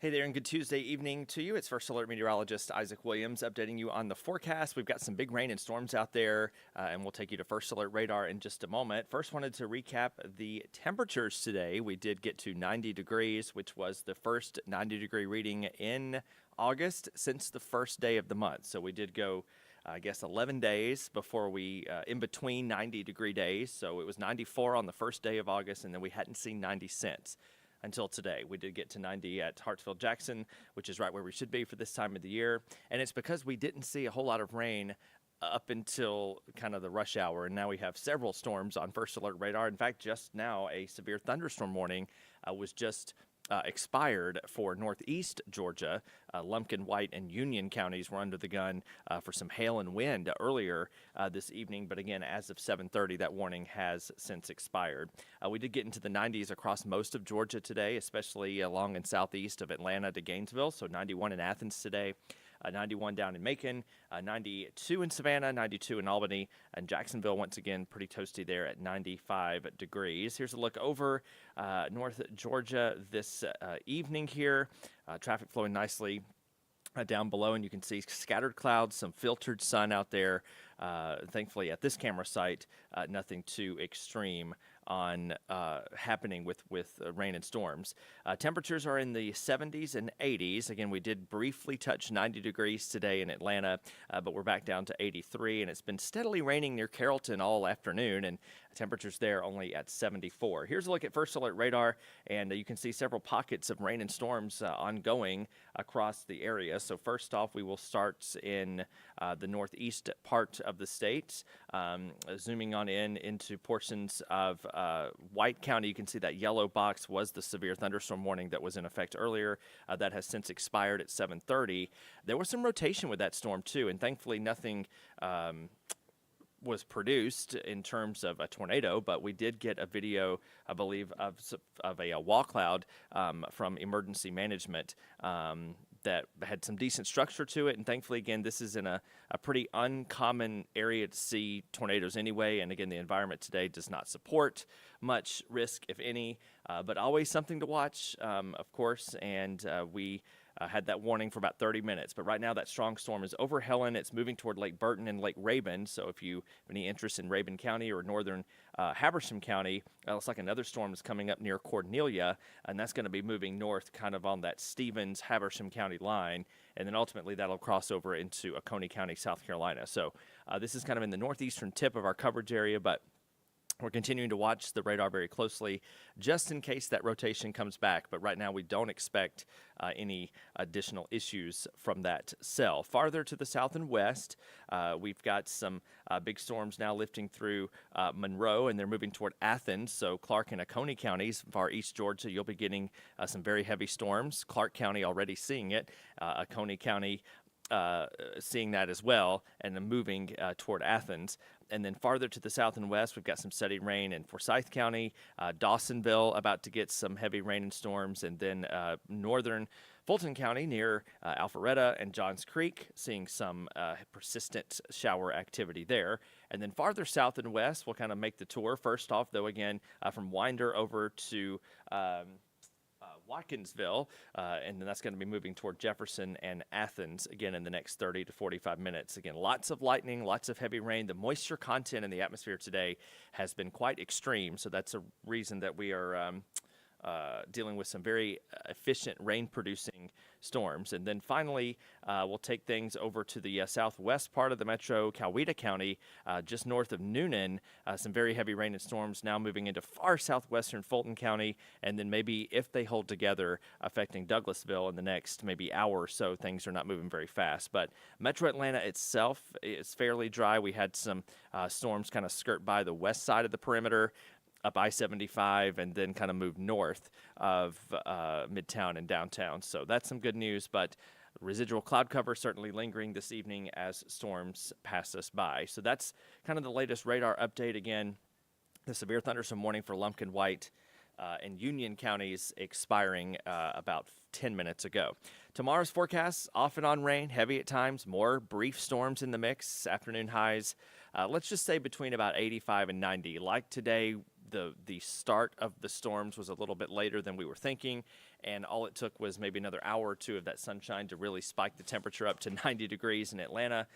Hey there, and good Tuesday evening to you. It's First Alert Meteorologist Isaac Williams updating you on the forecast. We've got some big rain and storms out there, and we'll take you to First Alert Radar in just a moment. First, wanted to recap the temperatures today. We did get to 90 degrees, which was the first 90-degree reading in August since the first day of the month. So we did go, I guess, 11 days before we, in between 90-degree days. So it was 94 on the first day of August, and then we hadn't seen 90 since. Until today. We did get to 90 at Hartsfield-Jackson, which is right where we should be for this time of the year. And it's because we didn't see a whole lot of rain up until kind of the rush hour. And now we have several storms on First Alert Radar. In fact, just now, a severe thunderstorm warning was just expired for northeast Georgia. Lumpkin, White, and Union counties were under the gun for some hail and wind earlier this evening. But again, as of 7:30, that warning has since expired. We did get into the 90s across most of Georgia today, especially along and southeast of Atlanta to Gainesville. So 91 in Athens today. 91 down in Macon, 92 in Savannah, 92 in Albany, and Jacksonville once again pretty toasty there at 95 degrees. Here's a look over North Georgia this evening here. Traffic flowing nicely down below, and you can see scattered clouds, some filtered sun out there. Thankfully, at this camera site, nothing too extreme on happening with rain and storms. Temperatures are in the 70s and 80s. Again, we did briefly touch 90 degrees today in Atlanta, but we're back down to 83, and it's been steadily raining near Carrollton all afternoon, and temperatures there only at 74. Here's a look at First Alert Radar, and you can see several pockets of rain and storms ongoing across the area. So first off, we will start in the northeast part of the state, zooming on into portions of White County. You can see that yellow box was the severe thunderstorm warning that was in effect earlier. That has since expired at 7:30. There was some rotation with that storm too, and thankfully nothing was produced in terms of a tornado, but we did get a video, I believe, of a wall cloud from emergency management that had some decent structure to it. And thankfully, again, this is in a pretty uncommon area to see tornadoes anyway. And again, the environment today does not support much risk, if any, but always something to watch, of course. And we had that warning for about 30 minutes. But right now, that strong storm is over Helen. It's moving toward Lake Burton and Lake Rabun. So if you have any interest in Rabun County or northern Habersham County, it looks like another storm is coming up near Cornelia, and that's going to be moving north kind of on that Stevens-Habersham County line. And then ultimately, that'll cross over into Oconee County, South Carolina. So this is kind of in the northeastern tip of our coverage area, but we're continuing to watch the radar very closely just in case that rotation comes back. But right now, we don't expect any additional issues from that cell. Farther to the south and west, we've got some big storms now lifting through Monroe, and they're moving toward Athens. So Clark and Oconee counties, far east Georgia, you'll be getting some very heavy storms. Clark County already seeing it. Oconee County seeing that as well, and then moving toward Athens. And then farther to the south and west, we've got some steady rain in Forsyth County, Dawsonville about to get some heavy rain and storms, and then northern Fulton County near Alpharetta and Johns Creek, seeing some persistent shower activity there. And then farther south and west, we'll kind of make the tour. First off, though, again, from Winder over to Watkinsville, and then that's going to be moving toward Jefferson and Athens again in the next 30 to 45 minutes. Again, lots of lightning, lots of heavy rain. The moisture content in the atmosphere today has been quite extreme, so that's a reason that we are dealing with some very efficient rain-producing storms. And then finally, we'll take things over to the southwest part of the metro, Coweta County, just north of Noonan. Some very heavy rain and storms now moving into far southwestern Fulton County, and then maybe if they hold together, affecting Douglasville in the next maybe hour or so. Things are not moving very fast. But Metro Atlanta itself is fairly dry. We had some storms kind of skirt by the west side of the perimeter, up I-75, and then kind of move north of Midtown and downtown. So that's some good news, but residual cloud cover certainly lingering this evening as storms pass us by. So that's kind of the latest radar update. Again, the severe thunderstorm warning for Lumpkin, White, and Union counties expiring about 10 minutes ago. Tomorrow's forecast, off and on rain, heavy at times, more brief storms in the mix, afternoon highs. Let's just say between about 85 and 90. Like today, the start of the storms was a little bit later than we were thinking, and all it took was maybe another hour or two of that sunshine to really spike the temperature up to 90 degrees in Atlanta.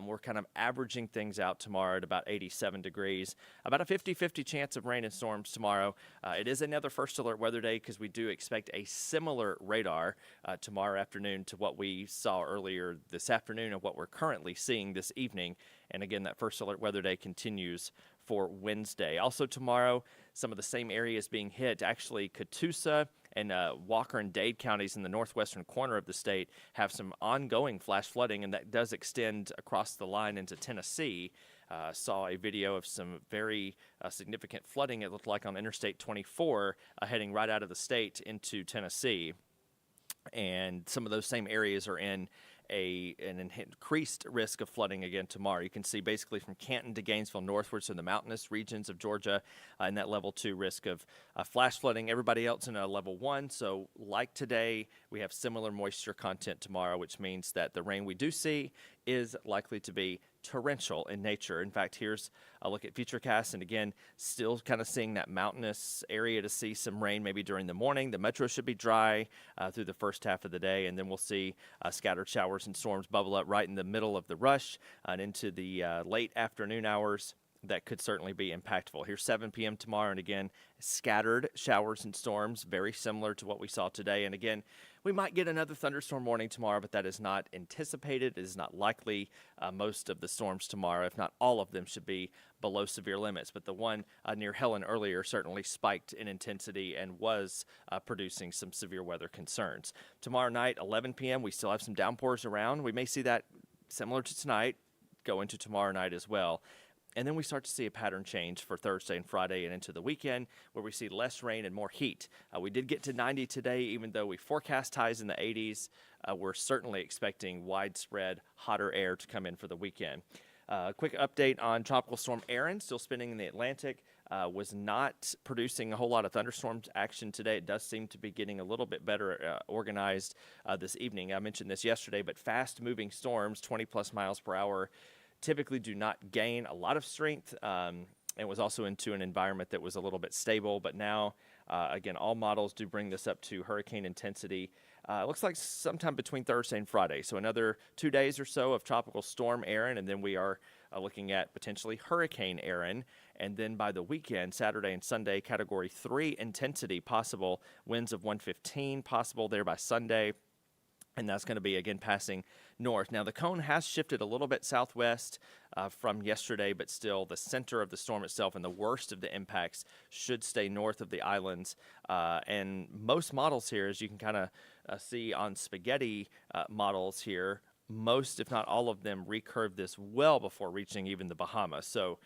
We're kind of averaging things out tomorrow at about 87 degrees. About a 50-50 chance of rain and storms tomorrow. It is another first alert weather day because we do expect a similar radar tomorrow afternoon to what we saw earlier this afternoon and what we're currently seeing this evening. And again, that first alert weather day continues for Wednesday. Also tomorrow, some of the same areas being hit. Actually, Catoosa and Walker and Dade counties in the northwestern corner of the state have some ongoing flash flooding, and that does extend across the line into Tennessee. Saw a video of some very significant flooding, it looked like on Interstate 24, heading right out of the state into Tennessee. And some of those same areas are in an increased risk of flooding again tomorrow. You can see basically from Canton to Gainesville northwards to the mountainous regions of Georgia in that level 2 risk of flash flooding. Everybody else in a level 1. So like today, we have similar moisture content tomorrow, which means that the rain we do see is likely to be torrential in nature. In fact, here's a look at Futurecast, and again, still kind of seeing that mountainous area to see some rain maybe during the morning. The metro should be dry through the first half of the day, and then we'll see scattered showers and storms bubble up right in the middle of the rush and into the late afternoon hours. That could certainly be impactful. Here's 7 p.m. tomorrow, and again, scattered showers and storms, very similar to what we saw today. And again, we might get another thunderstorm warning tomorrow, but that is not anticipated. It is not likely. Most of the storms tomorrow, if not all of them, should be below severe limits. But the one near Helen earlier certainly spiked in intensity and was producing some severe weather concerns. Tomorrow night, 11 p.m., we still have some downpours around. We may see that similar to tonight go into tomorrow night as well. And then we start to see a pattern change for Thursday and Friday and into the weekend where we see less rain and more heat. We did get to 90 today, even though we forecast highs in the 80s. We're certainly expecting widespread hotter air to come in for the weekend. Quick update on Tropical Storm Erin, still spinning in the Atlantic. Was not producing a whole lot of thunderstorm action today. It does seem to be getting a little bit better organized this evening. I mentioned this yesterday, but fast-moving storms, 20-plus miles per hour, typically do not gain a lot of strength. It was also into an environment that was a little bit stable, but now, again, all models do bring this up to hurricane intensity. It looks like sometime between Thursday and Friday, so another 2 days or so of Tropical Storm Erin, and then we are looking at potentially Hurricane Erin, and then by the weekend, Saturday and Sunday, Category 3 intensity possible, winds of 115 possible there by Sunday. And that's going to be, again, passing north. Now, the cone has shifted a little bit southwest from yesterday, but still the center of the storm itself and the worst of the impacts should stay north of the islands. And most models here, as you can kind of see on spaghetti models here, most, if not all of them, recurve this well before reaching even the Bahamas. So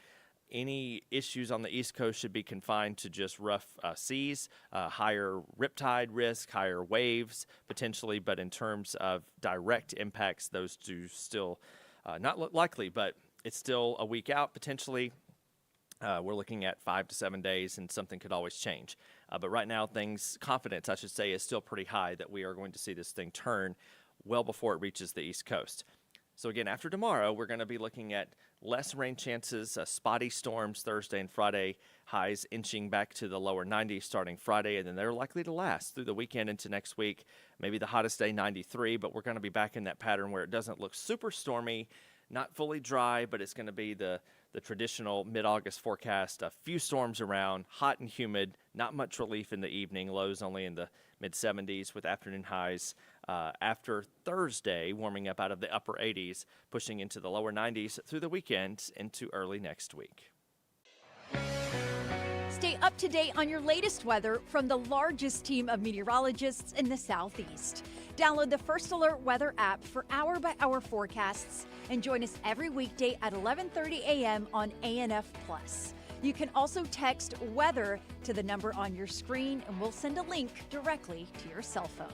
any issues on the East Coast should be confined to just rough seas, higher riptide risk, higher waves potentially, but in terms of direct impacts, those do still not look likely, but it's still a week out potentially. We're looking at 5 to 7 days, and something could always change. But right now, confidence, I should say, is still pretty high that we are going to see this thing turn well before it reaches the East Coast. So again, after tomorrow, we're going to be looking at less rain chances, spotty storms Thursday and Friday, highs inching back to the lower 90s starting Friday, and then they're likely to last through the weekend into next week. Maybe the hottest day, 93, but we're going to be back in that pattern where it doesn't look super stormy, not fully dry, but it's going to be the traditional mid-August forecast. A few storms around, hot and humid, not much relief in the evening, lows only in the mid-70s with afternoon highs. After Thursday, warming up out of the upper 80s, pushing into the lower 90s through the weekend into early next week. Stay up to date on your latest weather from the largest team of meteorologists in the Southeast. Download the First Alert Weather app for hour-by-hour forecasts and join us every weekday at 11:30 a.m. on ANF+. You can also text WEATHER to the number on your screen, and we'll send a link directly to your cell phone.